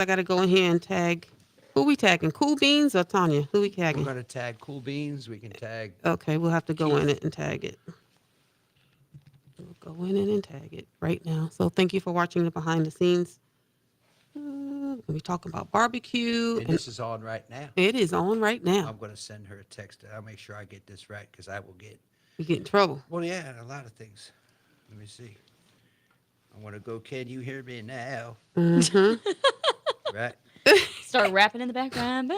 I got to go in here and tag. Who we tagging? Cool Beans or Tanya? Who we We're tagging? going to tag Cool Beans. We can tag Okay, we'll have to go in Keith. it and tag it. We'll go in it and tag it right now. So thank you for watching the behind the scenes. We talk about barbecue. And this is on right now. It is on right now. I'm going to send her a text. I'll make sure I get this right because I will get. We get in trouble. Well, yeah, a lot of things. Let me see. I want to go, can you hear me now? Right? Start rapping in the background.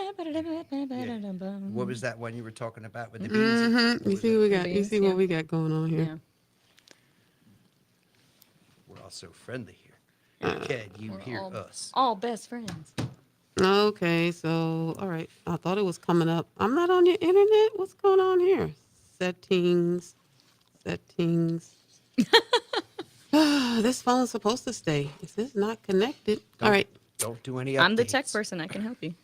What was that one you were talking about with the beans? You see what we got? You Beans, see yeah. what we got going on here? Yeah. We're all so friendly here. Can you hear us? All best friends. Okay, so all right. I thought it was coming up. I'm not on your internet. What's going on here? Settings. This phone's supposed to stay. Is this not connected? All right, Don't do any updates. I'm the tech person. I can help you.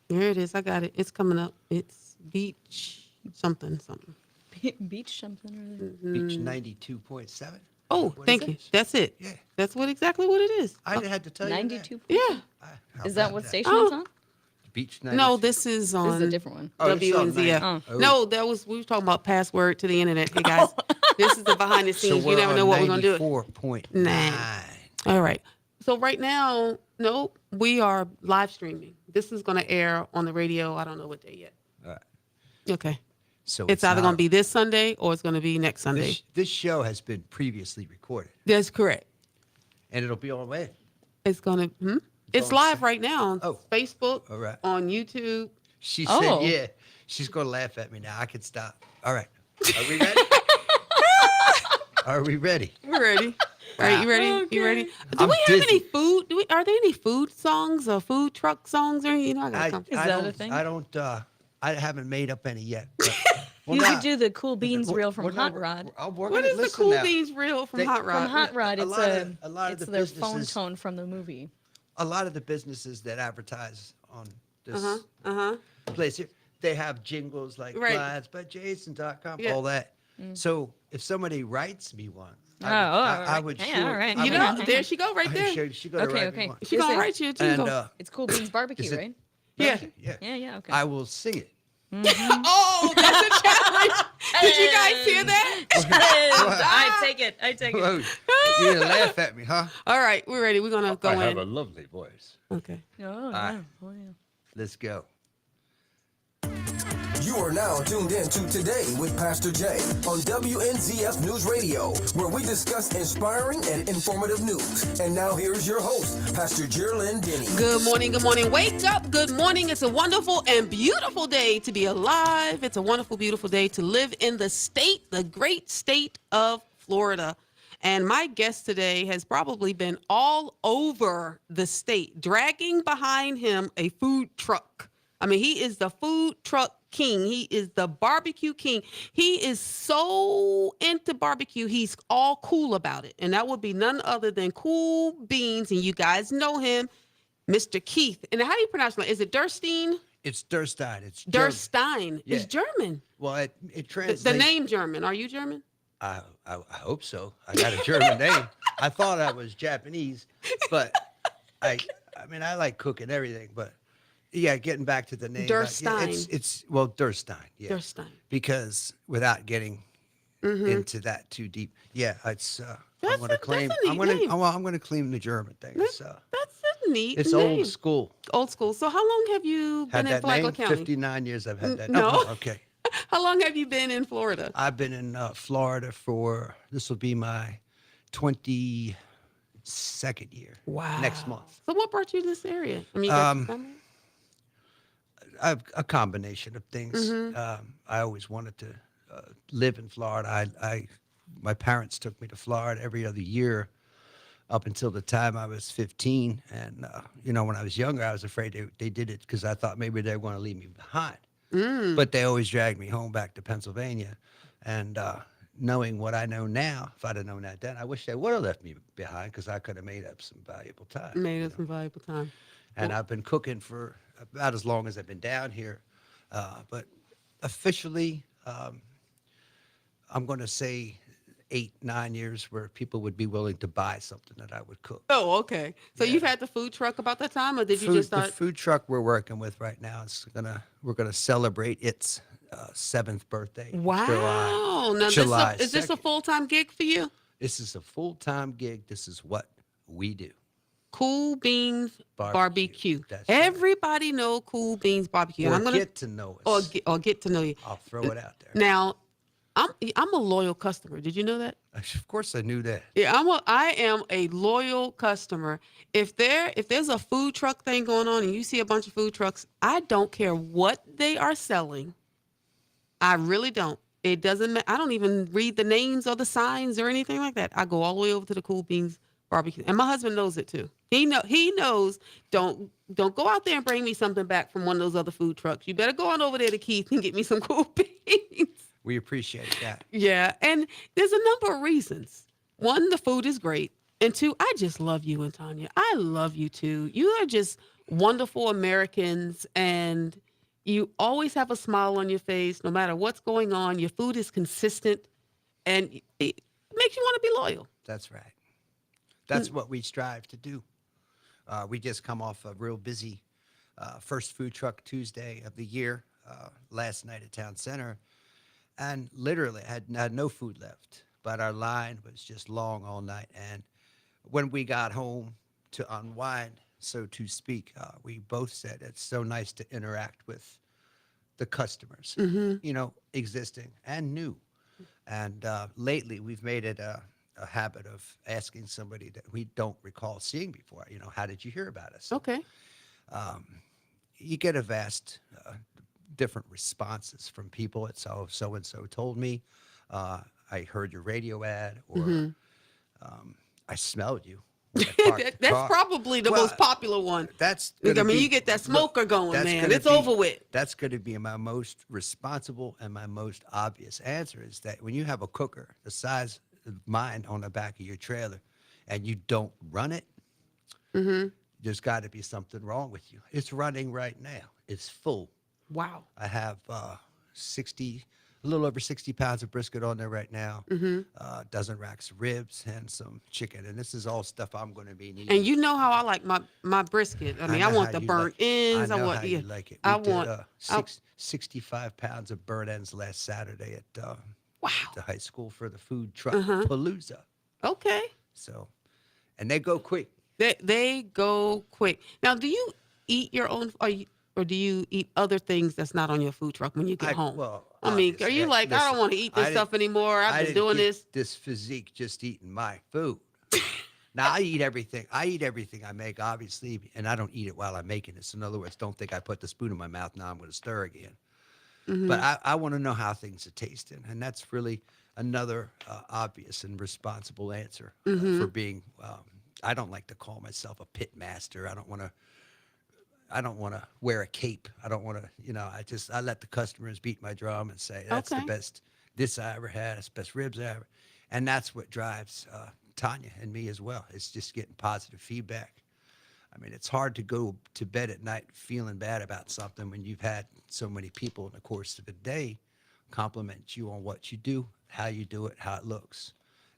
here it is. I got it. It's coming up. It's beach something. Beach something or other. Beach 92.7. Oh, What thank is you. it? That's it. Yeah. That's exactly what it is. I had to tell you 92. Yeah. that. Is that what station Oh. it's on? Beach 92. No, this is on This is a different one. Oh, this is on WNZF. 90. Oh. No, we were talking about password to the internet. Hey guys, this is the behind the So scenes. we're you never on know what we're gonna do. 94.9. All right. So right now, no, we are live streaming. This is going to air on the radio. I don't know what day yet. All right. Okay. So It's either going to not- be this Sunday or it's going to be next Sunday. This show has been previously recorded, That's correct. and it'll be on when? It's going to. It's on live Sun- right now on Oh. Facebook, All right. on YouTube. She Oh. said, "Yeah." She's gonna laugh at me now. I can stop. All right. Are we ready? Are we ready? We're ready. All right, you ready? You ready? Do I'm we have any dizzy. food? Are there any food songs or food truck songs or anything? You know, I gotta come. Is I that a don't, thing? I don't. I haven't made up any yet. But, well, You nah, could do the Cool Beans well, reel from well, Hot no, Rod. we're What gonna is the listen Cool now. Beans reel from They- Hot Rod? From Hot Rod, a it's lot of- a lot of it's the their phone businesses- tone from the movie. A lot of the businesses that advertise on this Uh-huh. place here, they have jingles like Right. glides.jason.com, Yeah. all that. So if somebody writes me one, Oh, I would yeah, sure. all right. I You would- know, there she go right I there. should- she gonna Okay, write me okay. one. She gonna Is it- write you a And jingle. It's Cool Beans BBQ, Is it- right? Yeah. Yeah. Yeah, okay. I will sing it. Oh, that's a challenge. Did you guys hear that? I take it. Whoa, you didn't laugh at me, huh? All right, we're ready. We're gonna go I in. have a lovely voice. Okay. Oh, right. yeah. Oh, yeah. Let's go. You are now tuned in to Today with Pastor J on WNZF News Radio, where we discuss inspiring and informative news. And now here's your host, Pastor Jerlyn Denny. Good morning. Good morning. Wake up. Good morning. It's a wonderful and beautiful day to be alive. It's a wonderful, beautiful day to live in the great state of Florida. And my guest today has probably been all over the state, dragging behind him a food truck. I mean, he is the food truck king. He is the barbecue king. He is so into barbecue. He's all cool about it. And that would be none other than Cool Beans. And you guys know him, Mr. Keith. And how do you pronounce it? Is it Derstine? It's Derstine. It's German. Derstine. Yeah. It's German. Well, it The, translates. the name German. Are you German? I hope so. I got a German name. I thought I was Japanese, but I mean, I like cooking everything, but yeah, getting back to the name. Derstine. It's Derstine. Yeah. Derstine. Because without getting into that too deep, yeah, it's. I'm That's going to claim. a neat I'm going name. to. I'm going to claim the German thing. That's So a neat it's name. old school. Old school. So how long have you Had been in that name. Flagler County? 59 years. I've had that. No. Oh, okay. How long have you been in Florida? I've been in Florida for, this will be my 22nd year. Wow. Next month. So what brought you to this area? I mean, you got your family? I've a combination of things. I always wanted to live in Florida. My parents took me to Florida every other year up until the time I was 15. And, when I was younger, I was afraid they did it because I thought maybe they were going to leave me behind. But they always dragged me home back to Pennsylvania. And knowing what I know now, if I'd have known that then, I wish they would have left me behind because I could have made up some valuable time. Made us some valuable time. And I've been cooking for about as long as I've been down here. But officially, I'm going to say 8, 9 years where people would be willing to buy something that I would cook. Oh, okay. So Yeah. you've had the food truck about that time, or did you just The start? food truck we're working with right now we're gonna celebrate its 7th birthday. Wow. Now, July is this a 2nd. full-time gig for you? This is a full-time gig. This is what we do. Cool Beans Barbecue. BBQ. That's right. Everybody know Cool Beans BBQ. Or I'm gonna get to know us. or get to know you. I'll throw it out there. Now, I'm a loyal customer. Did you know that? Of course, I knew that. Yeah, I am a loyal customer. If there's a food truck thing going on and you see a bunch of food trucks, I don't care what they are selling. I really don't. It doesn't matter. I don't even read the names or the signs or anything like that. I go all the way over to the Cool Beans barbecue. And my husband knows it too. He knows don't go out there and bring me something back from one of those other food trucks. You better go on over there to Keith and get me some Cool Beans. We appreciate that. Yeah, and there's a number of reasons. One, the food is great. And two, I just love you and Tanya. I love you too. You are just wonderful Americans, and you always have a smile on your face no matter what's going on. Your food is consistent, and it makes you want to be loyal. That's right. That's what we strive to do. We just come off a real busy first food truck Tuesday of the year last night at Town Center. And literally had no food left, but our line was just long all night. And when we got home to unwind, so to speak, we both said it's so nice to interact with the customers, existing and new. And lately, we've made it a habit of asking somebody that we don't recall seeing before, how did you hear about us? Okay. You get a vast different responses from people. It's so and so told me, I heard your radio ad, or I smelled you. when I parked the That's car. probably the Well, most popular one. That's I gonna mean, be- you get that look, smoker going, that's man. gonna It's be- over with. That's going to be my most responsible and my most obvious answer is that when you have a cooker the size of mine on the back of your trailer and you don't run it, there's got to be something wrong with you. It's running right now. It's full. Wow. I have a little over 60 pounds of brisket on there right now, a dozen racks of ribs, and some chicken. And this is all stuff I'm going to be needing. And you know how I like my brisket. I mean, I know want how the you burnt like it. ends. I know want how you like it. I We did, want 65 pounds of burnt ends last Saturday at wow. the high school for the food truck Palooza. Okay. So, and they go quick. They go quick. Now, do you eat your own, or do you eat other things that's not on your food truck when you get home? Well, I mean, are obviously, you like, I don't listen, want to eat I this didn't- stuff anymore? I I've been didn't doing get this. physique just eating my food. Now I eat everything. I make, obviously, and I don't eat it while I'm making it. So in other words, don't think I put the spoon in my mouth. Now I'm going to stir again. But I want to know how things are tasting, and that's really another obvious and responsible answer for being. I don't like to call myself a pit master. I don't want to wear a cape. I don't want to. I let the customers beat my drum and say that's the Okay. best this I ever had. It's the best ribs I ever, and that's what drives Tanya and me as well. It's just getting positive feedback. I mean, it's hard to go to bed at night feeling bad about something when you've had so many people in the course of a day compliment you on what you do, how you do it, how it looks.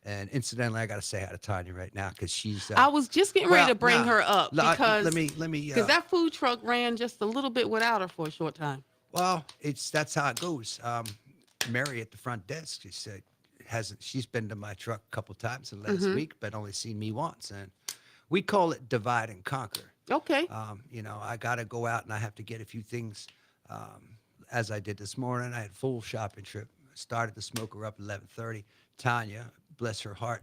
And incidentally, I got to say hi to Tanya right now because she's. I was just getting ready to bring her up because let me. that food truck ran just a little bit without her for a short time. Well, that's how it goes. Mary at the front desk, she said, she's been to my truck a couple times in the last week, but only seen me once. And we call it divide and conquer. Okay. I got to go out and I have to get a few things. As I did this morning, I had a full shopping trip. Started the smoker up at 11:30. Tanya, bless her heart,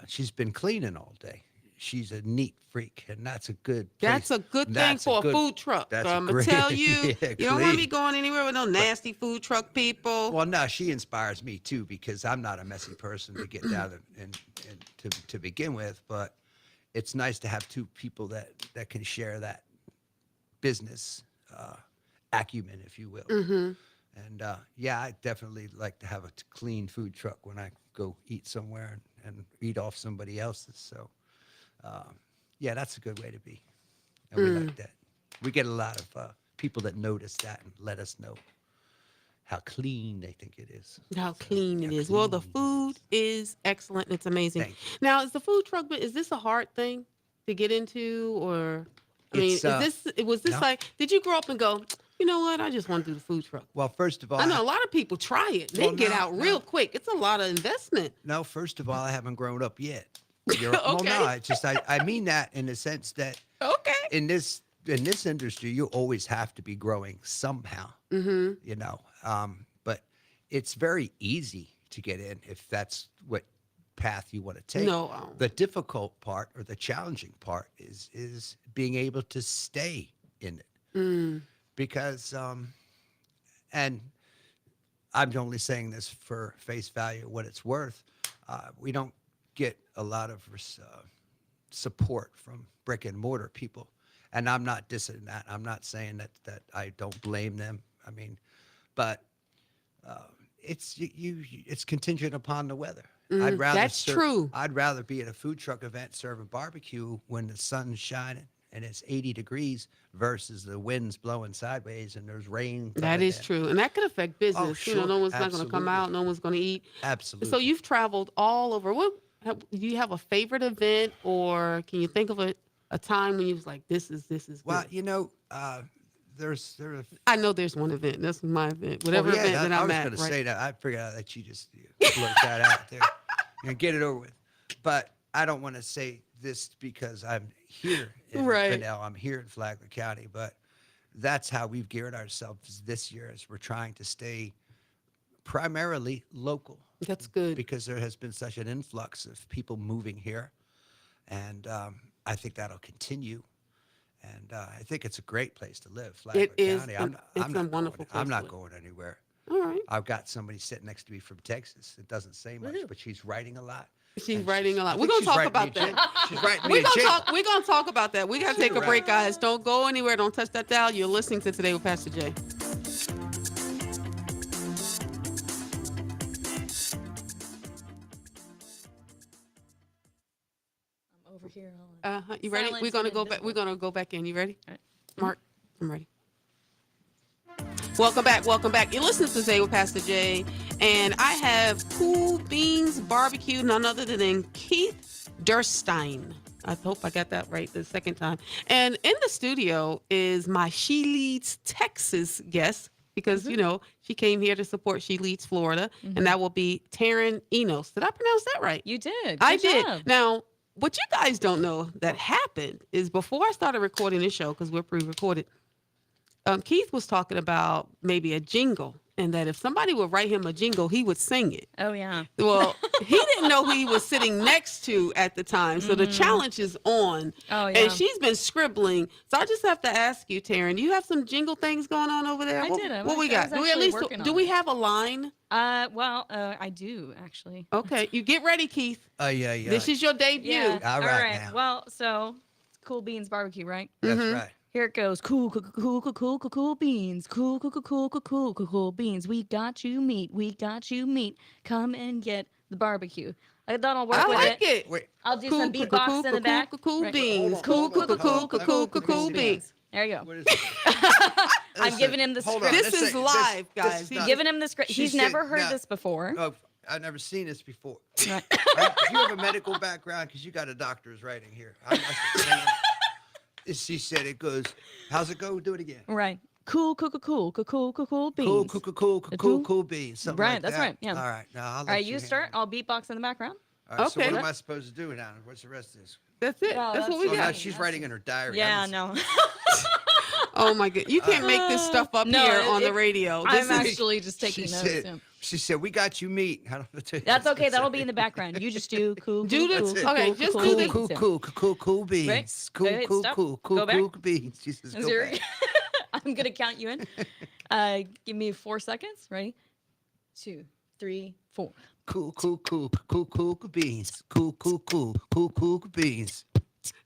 she's been cleaning all day. She's a neat freak, and that's a good place. That's a good thing for a food truck. That's I'm a going to great- tell you, yeah, you don't want to be clean. going anywhere with no nasty food truck people. Well, no, she inspires me too because I'm not a messy person to get down and to begin with. But it's nice to have two people that can share that business acumen, if you will. And yeah, I definitely like to have a clean food truck when I go eat somewhere and eat off somebody else's. So yeah, that's a good way to be, and we like that. We get a lot of people that notice that and let us know. how clean they think it is. How So, clean it how is. Well, the clean it food is excellent. It's amazing. Thank you. Now, is the food truck, is this a hard thing to get into? Or, I mean, was this no. like, did you grow up and go, you know what? I just want to do the food truck. Well, first of all, I know a lot of people try it. They Well, get no, out real no. quick. It's a lot of investment. No, first of all, I haven't grown up yet. Well, Okay. no, it's just I mean that in the sense that Okay. in this industry, you always have to be growing somehow. Mm-hmm. You know, but it's very easy to get in if that's what path you want to take. No, the difficult part or the challenging part is being able to stay in it because and I'm only saying this for face value, what it's worth. We don't get a lot of support from brick and mortar people, and I'm not dissing that. I'm not saying that I don't blame them. I mean, but it's it's contingent upon the weather. I'd rather that's true. I'd rather be at a food truck event serving barbecue when the sun's shining and it's 80 degrees versus the wind's blowing sideways and there's rain. That coming is in. true. And that could affect business. Oh, You know, sure. no one's not going to come Absolutely. out. No one's going to eat. Absolutely. So you've traveled all over. Do you have a favorite event, or can you think of a time when you was like, this is Well, good? you know, there's I know there's one event. That's my event. Whatever event that I I'm was at. going to Right? say that. I figured out that you just blurt that out there and get it over with. But I don't want to say this because I'm here in Right. Fennell. I'm here in Flagler County. But that's how we've geared ourselves this year as we're trying to stay primarily local. That's good. Because there has been such an influx of people moving here. And I think that'll continue. And I think it's a great place to live, Flagler It is. County. It's a wonderful place I'm to not live. going anywhere. All right. I've got somebody sitting next to me from Texas. It doesn't say much, but she's writing a lot. She's And writing a lot. I We're think gonna she's talk writing about me a that. check. She's writing me We're a gonna check. talk. We're gonna talk about that. We gotta take a Right. break, guys. Don't go anywhere. Don't touch that dial. You're listening to Today with Pastor Jay. I'm over here. You ready? Silence We're gonna and go back. We're gonna go back in. You ready? All right. Mark, I'm ready. Welcome back. Welcome back. You're listening to Today with Pastor Jay, and I have Cool Beans BBQ, none other than Keith Derstine. I hope I got that right the second time. And in the studio is my She Leads Texas guest, because, you know, she came here to support She Leads Florida, and that will be Taryn Enos. Did I pronounce that right? You did. I Good did. job. Now, what you guys don't know that happened is before I started recording this show, because we're pre-recorded, Keith was talking about maybe a jingle, and that if somebody would write him a jingle, he would sing it. Oh yeah. Well, he didn't know who he was sitting next to at the time, so the challenge is on. Oh, yeah. And she's been scribbling. So I just have to ask you, Taryn, do you have some jingle things going on over there? I what, did. I What was- we I got? was Do we at actually least working do on we it. have a line? I do actually. Okay, you get ready, Keith. Yeah. This is your debut. Yeah. All right now. Well, so it's Cool Beans BBQ, right? That's right. Here it goes. Cool beans. Cool beans. We got you meat. We got you meat. Come and get the barbecue. I thought I'll work I with like it. it. Wait. I'll do some beatbox in the back. Cool Right. beans. Cool Cool beans. There you go. What is it? I'm giving him the Hold script. on. This is live, guys. is He's not- Giving him the script. She He's said- never heard now- this before. Oh, I've never seen this before. Right. Right? Do you have a medical background? Because you got a doctor's writing here. She said it goes, how's it go? Do it again. Right. Cool beans. Cool beans. Something Right, like that's that. right, yeah. All right. Now I'll let All right, you start. handle I'll beatbox in the background. it. All right, so Okay. what am I supposed to do now? What's the rest of this? That's it. No, That's what we Oh, now got. she's writing in her diary. Yeah, I'm- no. Oh my god, you can't make this stuff up No, here it- on the it- radio. I'm This is actually just taking She notes. said, yeah. she said, we got you meat. I don't know what to That's okay. That'll be in the background. You just do cool. Do cool, this- cool, okay, cool, just cool, do cool, this- cool beans. Right. Cool, Wait, cool, stop. cool, Go back. cool beans. She says, go Zero. back. I'm gonna count you in. Give me 4 seconds. Ready? 2, 3, 4. Cool beans. Cool beans.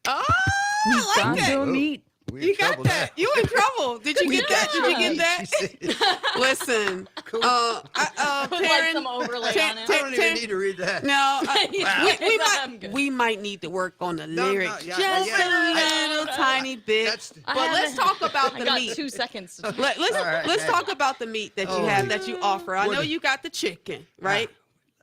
oh, I like Got it. your meat. We We in You got trouble that. now. You in trouble. Did you get that? Did you get that? She said, Listen, cool. Put like Taryn, some overlay Taryn- on it. I don't even need to read that. No, I'm good. we might need to work on the No, lyrics yeah, just yeah. a little tiny bit. That's But let's talk about I the got meat. 2 seconds. To talk. Let's All right, let's man. talk about the meat that you Oh, have yeah. that you offer. I What know is- you got the chicken, right?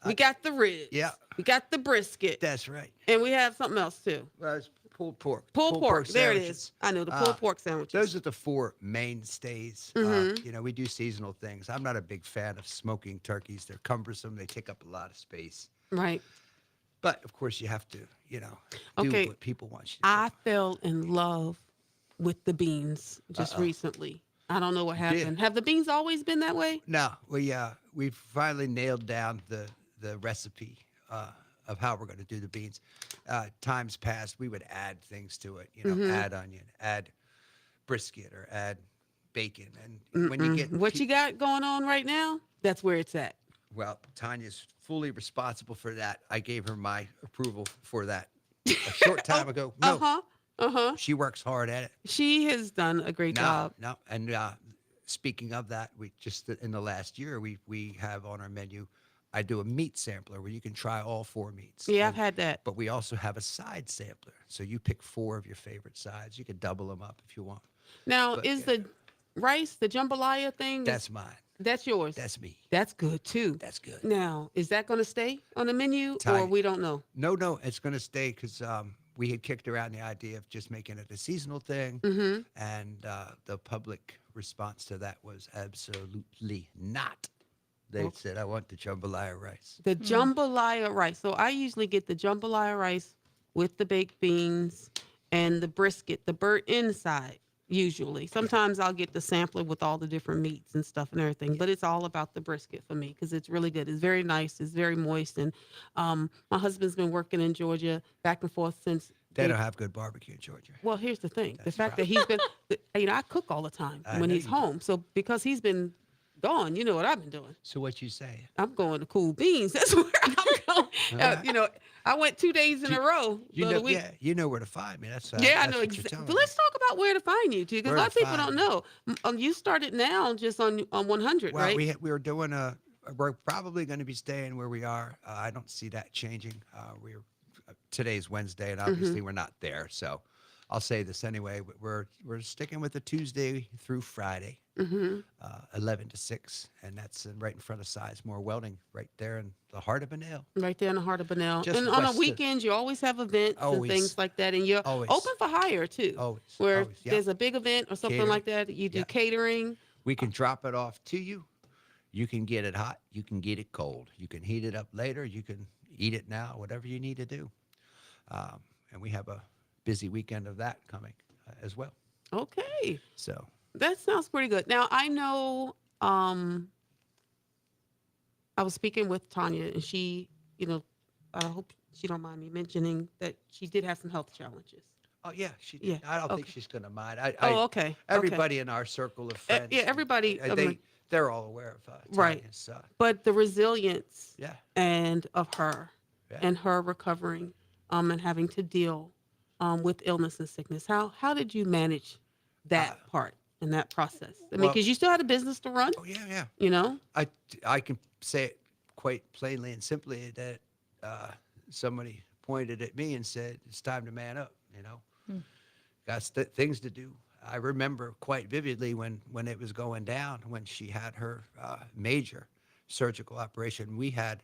We got the ribs. Yeah. We got the brisket. That's right. And we have something else too. Well, it's pulled pork. Pulled pork. There it sandwiches. is. I know the pulled pork sandwiches. Those are the 4 mainstays. Mm-hmm. You know, we do seasonal things. I'm not a big fan of smoking turkeys. They're cumbersome. They take up a lot of space. Right. But of course, you have to, you know, do Okay. what people want you to I do. fell in love with the beans just recently. I don't know what happened. Have the beans always been that way? No, we finally nailed down the recipe of how we're going to do the beans. Times past, we would add things to it. You know, add onion, add brisket, or add bacon. And when you get What you got going on right now? That's where it's at. well, Tanya's fully responsible for that. I gave her my approval for that a short time ago. No, she works hard at it. She has done a great job. No, and speaking of that, we just in the last year we have on our menu. I do a meat sampler where you can try all 4 meats. Yeah, I've had that. But we also have a side sampler, so you pick 4 of your favorite sides. You can double them up if you want. Now, But, is the rice, the jambalaya thing? That's mine. That's yours. That's me. That's good too. That's good. Now, is that going to stay on the menu, or Tiny. we don't know? No, it's going to stay because we had kicked around the idea of just making it a seasonal thing, and the public response to that was absolutely not. They said, "I want the jambalaya rice." The jambalaya rice. So I usually get the jambalaya rice with the baked beans and the brisket, the burnt inside. Usually, sometimes I'll get the sampler with all the different meats and stuff and everything. But it's all about the brisket for me because it's really good. It's very nice. It's very moist. And my husband's been working in Georgia back and forth since. They don't have good barbecue in Georgia. Well, here's the thing: the fact that he's been, I cook all the time I when know he's you do. home. So because he's been gone, you know what I've been doing. So what you say? I'm going to Cool Beans. That's where I'm going. Alright. You know, I went 2 days in a row. You the know, week. yeah, you know where to find me. That's Yeah, I that's know what you're exactly. telling But me. let's talk about where to find you, too, because a Where lot of to people find don't know. You started now just on 100, Well, right? we were doing we're probably going to be staying where we are. I don't see that changing. Today's Wednesday, and obviously we're not there. So I'll say this anyway. We're sticking with the Tuesday through Friday, 11 to 6, and that's right in front of Sizemore Welding, right there in the heart of Benel. Right there in the heart of Benel. Just And on west the of- weekends, you always have events and Always. things like that. And you're Always. open for hire, too. Always. Where Always, yeah. there's a big event or something Catering. like that, you do Yeah. catering. We can drop it off to you. You can get it hot. You can get it cold. You can heat it up later. You can eat it now, whatever you need to do. And we have a busy weekend of that coming as well. Okay. So That sounds pretty good. Now, I know I was speaking with Tanya, and she, you know, I hope she don't mind me mentioning that she did have some health challenges. Oh yeah, she. Yeah, I don't think okay. she's gonna mind. Okay. Everybody in our circle of friends. yeah, everybody, I mean- they're all aware of Right. Tanya's, But the resilience yeah. and of her Yeah. and her recovering and having to deal with illness and sickness. How did you manage that part and that process? I mean, well- because you still had a business to run, Oh yeah. you know? I can say it quite plainly and simply that somebody pointed at me and said, "It's time to man up." You know, got things to do. I remember quite vividly when it was going down, when she had her major surgical operation. We had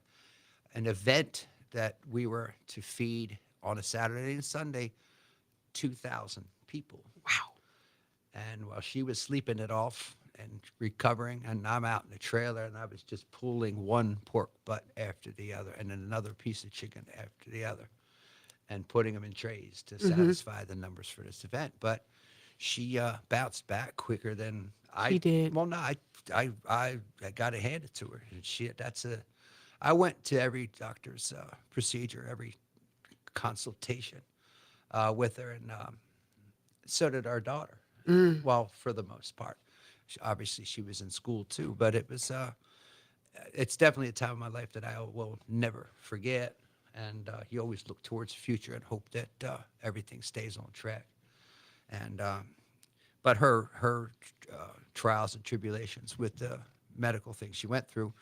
an event that we were to feed on a Saturday and Sunday, 2,000 people. Wow. And while she was sleeping it off and recovering, and I'm out in the trailer, and I was just pulling one pork butt after the other, and then another piece of chicken after the other, and putting them in trays to satisfy the numbers for this event. But she bounced back quicker than I She did. Well, no, I got to hand it to her. And I went to every doctor's procedure, every consultation with her, and so did our daughter. Well, for the most part. Obviously, she was in school too, but it's definitely a time in my life that I will never forget. And you always look towards the future and hope that everything stays on track. And But her trials and tribulations with the medical things she went through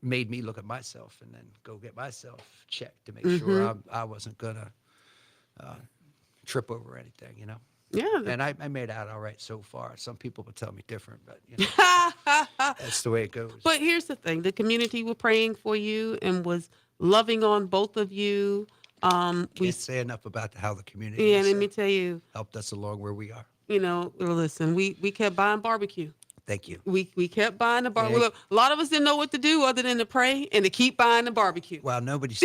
made me look at myself and then go get myself checked to make sure I wasn't gonna trip over anything, you know. Yeah. And I made out all right so far. Some people would tell me different, but you know, that's the way it goes. But here's the thing: the community were praying for you and was loving on both of you. We Can't say enough about how the community Yeah, has, let me tell you, helped us along where we are. listen, we kept buying barbecue. Thank you. We kept buying the barbecue. Yeah. Look, a lot of us didn't know what to do other than to pray and to keep buying the barbecue. Well, nobody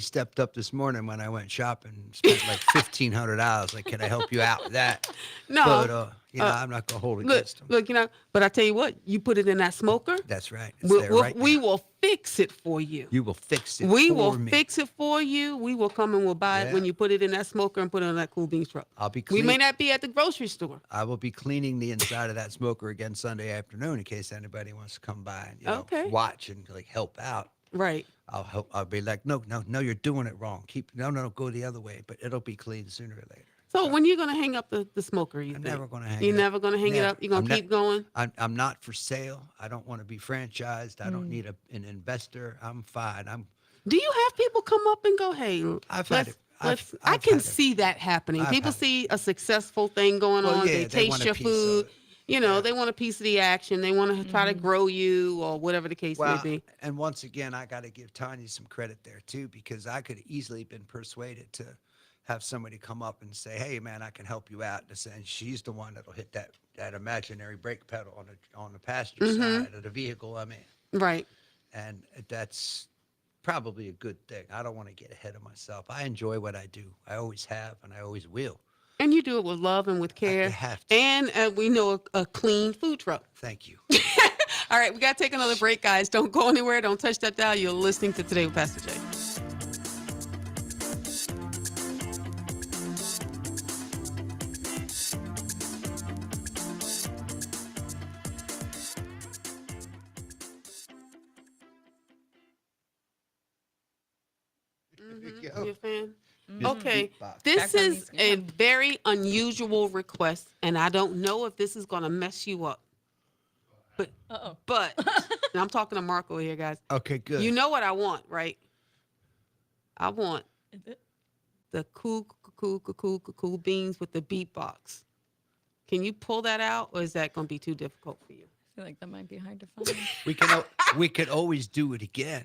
stepped up this morning when I went shopping and spent like $1,500. Like, can I help you out with that? No. But I'm not gonna hold it Look, against them. look, but I tell you what, you put it in that smoker. That's right. It's there right We now. will fix it for you. You will fix it. We for will me. fix it for you. We will come and we'll buy it Yeah. when you put it in that smoker and put it on that Cool Beans truck. I'll be We clean. may not be at the grocery store. I will be cleaning the inside of that smoker again Sunday afternoon in case anybody wants to come by and Okay. watch and like help out. Right. I'll help. I'll be like, no, you're doing it wrong. No, go the other way. But it'll be clean sooner or later. So when you're gonna hang up the smoker, you I'm think? never gonna hang You're it up. never gonna hang it Never. up. You're gonna I'm keep going. I'm not for sale. I don't want to be franchised. I don't need an investor. I'm fine. Do you have people come up and go, "Hey, I've had let's, it. let's," I've I can had it. see that happening. I've People had it. see a successful thing going Well, on. yeah, They they want taste a your piece of food. it. They want a piece of the action. They want to try to grow you or whatever the case Well, may be. and once again, I got to give Tanya some credit there too, because I could easily been persuaded to have somebody come up and say, "Hey, man, I can help you out." And she's the one that'll hit that imaginary brake pedal on the passenger side of the vehicle I'm in, Right. and that's probably a good thing. I don't want to get ahead of myself. I enjoy what I do. I always have, and I always will. And you do it with love and with care. have to. And we know a clean food truck. Thank you. All right, we got to take another break, guys. Don't go anywhere. Don't touch that dial. You're listening to Today with Pastor Jay. You a fan? Okay, beatbox. this Background is music, a very unusual request, and I don't know if this is going to mess you up. But and I'm talking to Marco here, guys. Okay, good. You know what I want, right? I want Is it? the cool beans with the beatbox. Can you pull that out, or is that going to be too difficult for you? I feel like that might be hard to find. we could always do it again.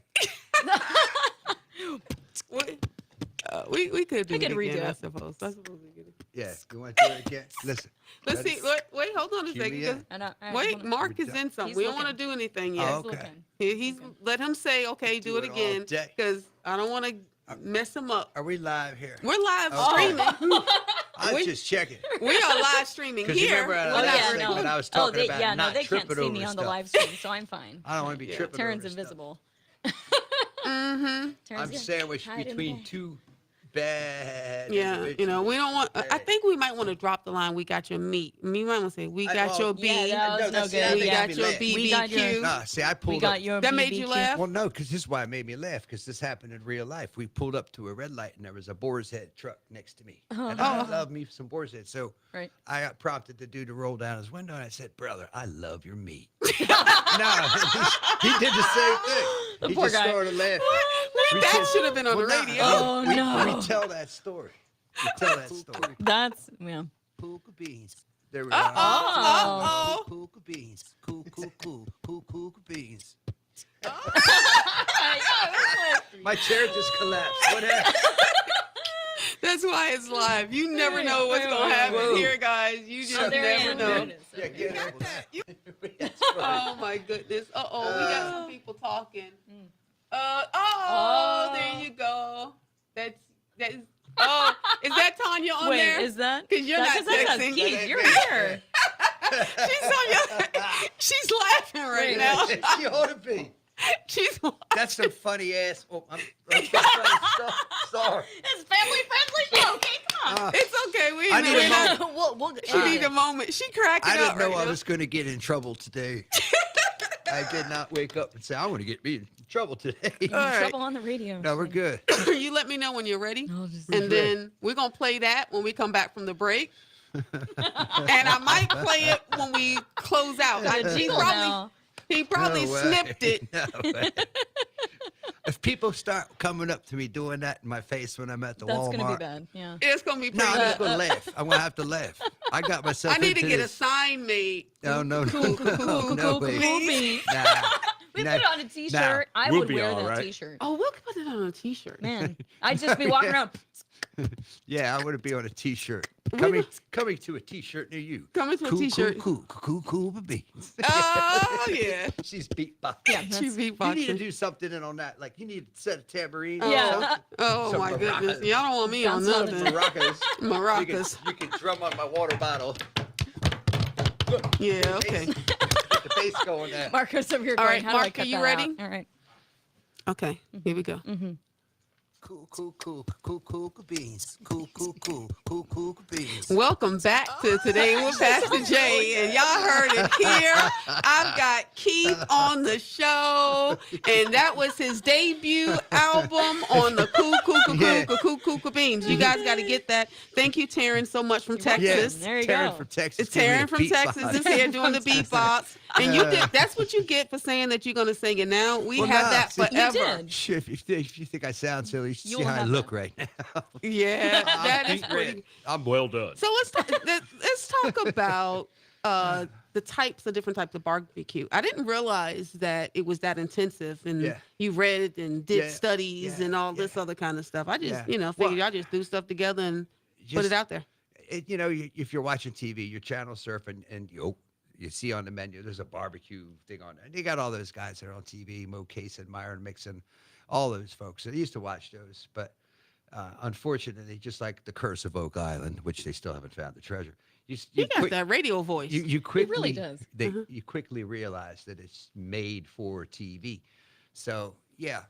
We could do I it could again, redo I it. suppose. I suppose we could. Yeah, you want to do it again? Listen. Let's ready? see. Wait, hold on a Cue me second. in. 'Cause- I Wait, wanna- Mark is done. in something. He's We don't want to looking. do anything Oh, yet. He's okay. looking. He's let him say, okay, do it it all again, day. because I don't want to mess him up. Are we live here? We're live Okay. streaming. I'm just checking. We are live streaming Because you here. remember We're how not last yeah, segment no. I was talking they, about yeah, no, not they can't tripping see me over on the stuff. live stream, so I'm fine. I don't want to be tripping Taryn's over stuff. invisible. Mm-hmm. Taryn's I'm gonna sandwiched hide in between there. two bad Yeah, individuals. we don't want. I Hey. think we might want to drop the line. We got your meat. We might want to say, we got well, your yeah, beef. that was no that's- good. that We made got me your laugh. BBQ. We got your- Nah, see, I pulled We got up. your That made you BBQ. laugh? Well, no, because this is why it made me laugh, because this happened in real life. We pulled up to a red light, and there was a boar's head truck next to me. And I love me some boar's head. So Right. I got prompted the dude to roll down his window, and I said, "Brother, I love your meat." No, he did the same thing. The He poor just guy. started laughing. We That said- should have been on the Well, radio. Oh, we, no. We tell that story. We tell that story. That's yeah. Cool beans. There we go. Uh-oh. Cool beans. Cool beans. My chair just collapsed. What happened? That's why it's live. You never know what's Wait, going to wait, happen whoa. here, guys. You just Oh, there I never am. know. There it is. Yeah, get over that. That's funny. Oh my goodness. We got some people talking. There you go. That is. Oh, is that Tanya on Wait, there? is that? 'Cause you're not that's texting. Keith, you're here. She's on your. She's laughing right Wait, now. She ought to be. She's. That's some funny ass. Oh, I'm sorry. It's family friendly show. Okay, come on. It's okay. We I know need a we're moment. not. we'll She need a moment. She cracking I up didn't know right I now. was going to get in trouble today. I did not wake up and say, I want to get me in trouble today. All right. Trouble on the radio. No, we're good. You let me know when you're ready. I'll just- And then we're going to play that when we come back from the break. and I might play it when we close out. He probably No way. snipped it. No way. If people start coming up to me doing that in my face when I'm at the That's Walmart, gonna be bad. Yeah. It's gonna be no, pretty I'm good. just gonna laugh. I'm gonna have to laugh. I got myself. I need to into get a this. sign made. No, no, no, Cool, cool, no, cool, no cool, way. cool. Beans. Nah, We nah, put it on a T-shirt. I We'll would be wear all that right. T-shirt. Oh, we'll put it on a T-shirt. Man, I'd just be walking around. Yeah, I want to be on a T-shirt. We Coming to a T-shirt near you. Coming to a Cool, T-shirt. cool beans. Oh yeah. She's beatboxing. Yeah, She that's- You need to beatboxing. do something in on that. Like you need to set a tambourine. Yeah. Oh Some my goodness. maracas. Y'all don't want me on Sounds nothing. Maracas. Maracas. You can drum on my water bottle. Yeah. Okay. Get the bass going there. Marcos over here All going, right, how do I Mark, cut are you that ready? out? All right. Okay. Here we go. Cool beans. Cool beans. Welcome back to Today with Pastor J. And y'all heard it here. I've got Keith on the show. And that was his debut album on the Cool Beans. You guys got to get that. Thank you, Taryn, so much from Texas. There you Taryn go. from Texas. It's Taryn from Texas is here doing the beatbox. And you did that's what you get for saying that you're gonna sing it now. We Well, have nah, that see, you forever. did. Shit, if you think I sound silly, you should You see will how I have look that. right now. Yeah, that is Deep pretty. red. I'm well done. So let's talk about the different types of barbecue. I didn't realize that it was that intensive, and Yeah. you read and did Yeah, studies yeah, and all yeah. this other kind of stuff. I just, Yeah. figured Well, y'all just threw stuff together and put just- it out there. If you're watching TV, you're channel surfing, and you see on the menu there's a barbecue thing on there. And you got all those guys that are on TV, Mo Cason, Myron Mixon, all those folks. I used to watch those, but unfortunately, just like the Curse of Oak Island, which they still haven't found the treasure. You got that radio voice. You quickly really does. You quickly realize that it's made for TV. So yeah,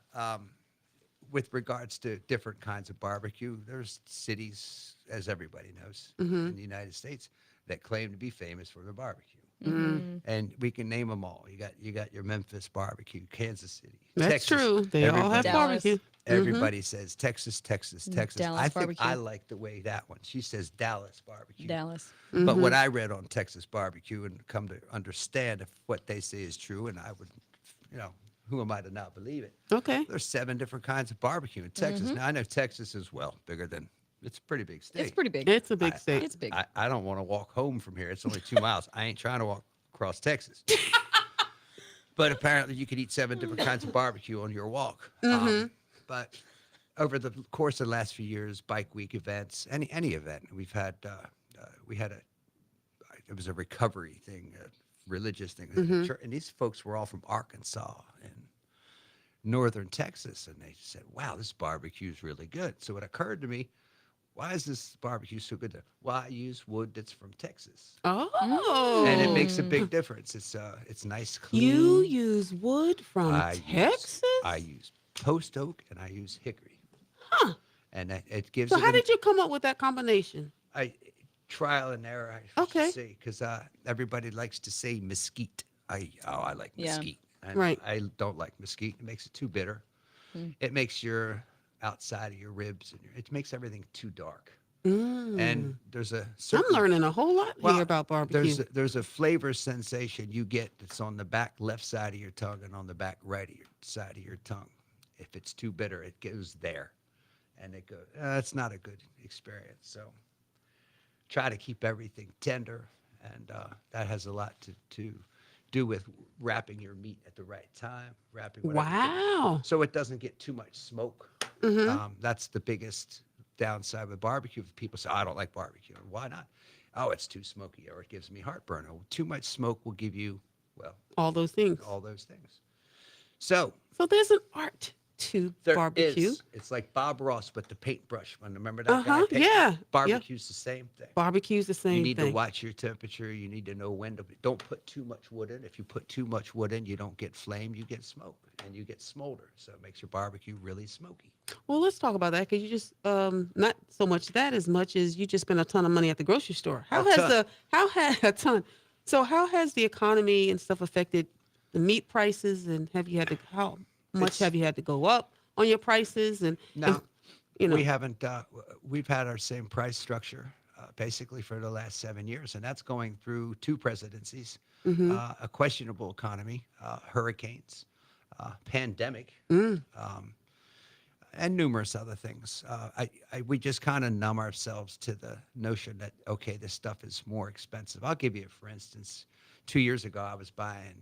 with regards to different kinds of barbecue, there's cities, as everybody knows, in the United States that claim to be famous for their barbecue. And we can name them all. You got your Memphis barbecue, Kansas City, That's Texas. true. They all have Dallas. barbecue. Everybody says Texas, Texas. Dallas I think barbecue. I like the way that one. She says Dallas barbecue. Dallas. But what I read on Texas barbecue and come to understand if what they say is true, and I would, who am I to not believe it? Okay. There's 7 different kinds of barbecue in Texas. Now I know Texas is bigger than. It's a pretty big state. It's pretty big. It's a big state. It's big. I don't want to walk home from here. It's only 2 miles. I ain't trying to walk across Texas. But apparently you could eat 7 different kinds of barbecue on your walk. But over the course of the last few years, bike week events, any event, we've had, it was a recovery thing, a religious thing. And these folks were all from Arkansas and northern Texas. And they said, wow, this barbecue is really good. So it occurred to me, why is this barbecue so good? Well, I use wood that's from Texas. Oh. And it makes a big difference. It's nice, clean. You use wood from Texas? I use post oak and I use hickory. Huh. And it gives So it how did you come up with that combination? trial and error, I should Okay. say, because everybody likes to say mesquite. I like Yeah. mesquite. And Right. I don't like mesquite. It makes it too bitter. It makes your outside of your ribs, and it makes everything too dark. And there's a I'm certain, learning a whole lot here about barbecue. there's a flavor sensation you get that's on the back left side of your tongue and on the back right of your side of your tongue. If it's too bitter, it goes there, and it goes. It's not a good experience. So try to keep everything tender, and that has a lot to do with wrapping your meat at the right time, wrapping. whatever you do. Wow. So it doesn't get too much smoke. That's the biggest downside with barbecue. People say, I don't like barbecue. Why not? Oh, it's too smoky, or it gives me heartburn. Or too much smoke will give you, well, All those things. all those things. So So there's an art to there barbecue. is. It's like Bob Ross with the paintbrush. Remember that guy? Uh-huh, yeah, Barbecue's the same thing. Barbecue's the same You need thing. to watch your temperature. You need to know when to. Don't put too much wood in. If you put too much wood in, you don't get flame. You get smoke, and you get smolder. So it makes your barbecue really smoky. Well, let's talk about that because you just not so much that as much as you just spent a ton of money at the grocery store. How has a ton? So how has the economy and stuff affected the meat prices? And how much have you had to go up on your prices? And No, you know, we haven't. We've had our same price structure. basically for the last 7 years, and that's going through 2 presidencies, a questionable economy, hurricanes, pandemic, and numerous other things. We just kind of numb ourselves to the notion that, okay, this stuff is more expensive. I'll give you, for instance, 2 years ago, I was buying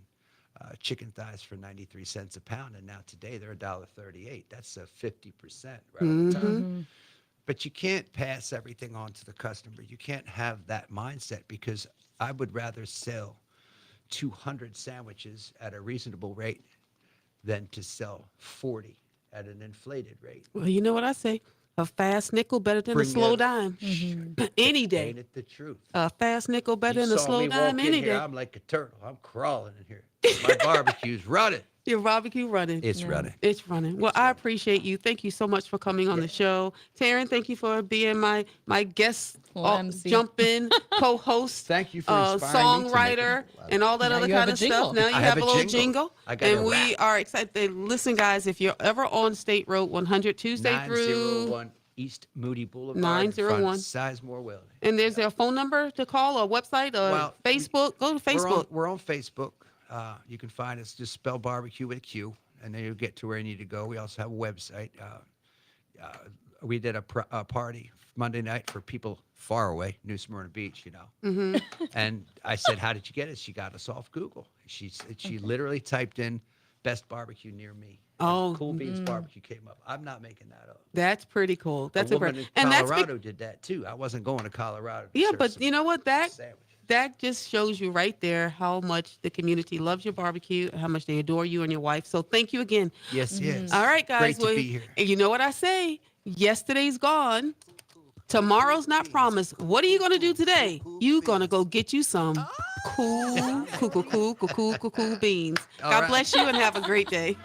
chicken thighs for 93 cents a pound, and now today they're $1.38. That's a 50% right on the top. But you can't pass everything on to the customer. You can't have that mindset, because I would rather sell 200 sandwiches at a reasonable rate than to sell 40 at an inflated rate. Well, you know what I say? A fast nickel better than a Bring slow it- dime. Any day. Ain't it the truth? A fast nickel better You than a saw slow me dime walk any in here, day. I'm like a turtle. I'm crawling in here. My barbecue's running. Your barbecue running. It's running. It's running. Well, I appreciate you. Thank you so much for coming on the show. Taryn, thank you for being my guest, Well, MC. jump-in co-host, Thank you for inspiring me to make songwriter, it. and all that Now other you have kind a of stuff. jingle. Now you I have have a a little jingle. jingle. I got And a we rap. are excited. Listen, guys, if you're ever on State Road 100 Tuesday through 901 East Moody Boulevard. 901. Sizemore Welding. And there's a phone number to call, or website, or Well, Facebook. Go to Facebook. We're on Facebook. You can find us. Just spell barbecue with a Q, and then you'll get to where you need to go. We also have a website. We did a party Monday night for people far away, New Smyrna Beach, And I said, "How did you get it?" She got us off Google. She literally typed in "best barbecue near me." Oh, Cool Beans BBQ came up. I'm not making that up. That's pretty cool. That's a woman impressive. in And that's Colorado did that too. I wasn't going to Colorado. To yeah, serve but some you know what? sandwiches. That just shows you right there how much the community loves your barbecue, how much they adore you and your wife. So thank you again. Yes, yes. All right, guys. Great to be here. And you know what I say? Yesterday's gone. Tomorrow's not promised. What are you going to do today? You going to go get you some cool beans. All God right. bless you and have a great day.